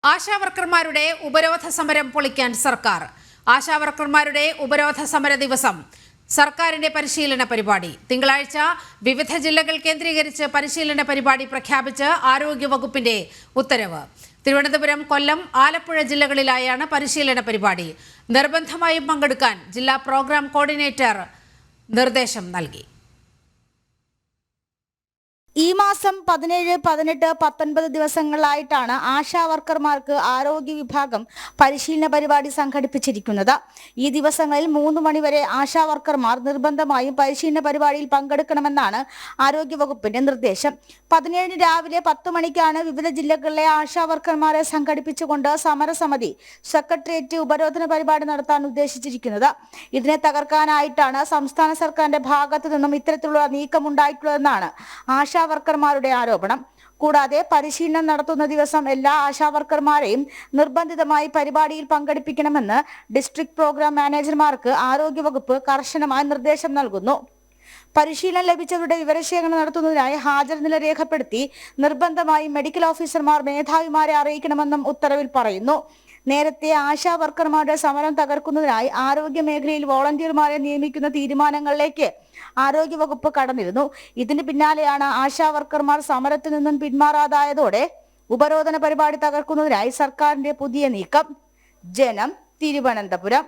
ആശാവർക്കർമാരുടെ ഉപരോധ സമരം പൊളിക്കാൻ സർക്കാർ. ആശാവർക്കർമാരുടെ ഉപരോധ സമര ദിവസം സർക്കാരിന്റെ പരിശീലന പരിപാടി. തിങ്കളാഴ്ച വിവിധ ജില്ലകൾ കേന്ദ്രീകരിച്ച് പരിശീലന പരിപാടി പ്രഖ്യാപിച്ച് ആരോഗ്യവകുപ്പിന്റെ ഉത്തരവ്. തിരുവനന്തപുരം, കൊല്ലം, ആലപ്പുഴ ജില്ലകളിലായാണ് പരിശീലന പരിപാടി. നിർബന്ധമായും പങ്കെടുക്കാൻ ജില്ലാ പ്രോഗ്രാം കോർഡിനേറ്റർ നിർദ്ദേശം നൽകി. ഈ മാസം 17, 18, 19 ദിവസങ്ങളിലായിട്ടാണ് ആശാ വർക്കർമാർക്ക് ആരോഗ്യ വിഭാഗം പരിശീലന പരിപാടി സംഘടിപ്പിച്ചിരിക്കുന്നത്. ഈ ദിവസങ്ങളിൽ 3 മണിവരെ ആശാ വർക്കർമാർ നിർബന്ധമായും പരിശീലന പരിപാടിയിൽ പങ്കെടുക്കണമെന്നാണ് ആരോഗ്യവകുപ്പിന്റെ നിർദ്ദേശം. 17 രാവിലെ 10 മണിക്കാണ് വിവിധ ജില്ലകളിലെ ആശാ വർക്കർമാരെ സംഘടിപ്പിച്ചുകൊണ്ട് സമരസമിതി സെക്രട്ടേറിയറ്റ് ഉപരോധന പരിപാടി നടത്താൻ ഉദ്ദേശിച്ചിരിക്കുന്നത്. ഇതിനെ തകർക്കാനായിട്ടാണ് സംസ്ഥാന സർക്കാരിന്റെ ഭാഗത്തു നിന്നും ഇത്തരത്തിലുള്ള നീക്കമുണ്ടായിട്ടുള്ളതെന്നാണ് ആശാ വർക്കർമാരുടെ ആരോപണം. കൂടാതെ പരിശീലനം നടത്തുന്ന ദിവസം എല്ലാ ആശാവർക്കർമാരെയും നിർബന്ധിതമായി പരിപാടിയിൽ പങ്കെടുപ്പിക്കണമെന്ന് ഡിസ്ട്രിക്ട് പ്രോഗ്രാം മാനേജർമാർക്ക് ആരോഗ്യവകുപ്പ് കർശനമായ നിർദ്ദേശം നൽകുന്നു. പരിശീലനം ലഭിച്ചവരുടെ വിവരശേഖരണം നടത്തുന്നതിനായി ഹാജർ നില രേഖപ്പെടുത്തി നിർബന്ധമായി മെഡിക്കൽ ഓഫീസർമാർ മേധാവിമാരെ അറിയിക്കണമെന്നും ഉത്തരവിൽ പറയുന്നു. നേരത്തെ ആശാ വർക്കർമാരുടെ സമരം തകർക്കുന്നതിനായി ആരോഗ്യ മേഖലയിൽ വോളണ്ടിയർമാരെ നിയമിക്കുന്ന തീരുമാനങ്ങളിലേക്ക് ആരോഗ്യവകുപ്പ് കടന്നിരുന്നു. ഇതിന് പിന്നാലെയാണ് ആശാ വർക്കർമാർ സമരത്തിൽ നിന്നും പിന്മാറാതായതോടെ ഉപരോധന പരിപാടി തകർക്കുന്നതിനായി സർക്കാരിന്റെ പുതിയ നീക്കം. ജനം, തിരുവനന്തപുരം.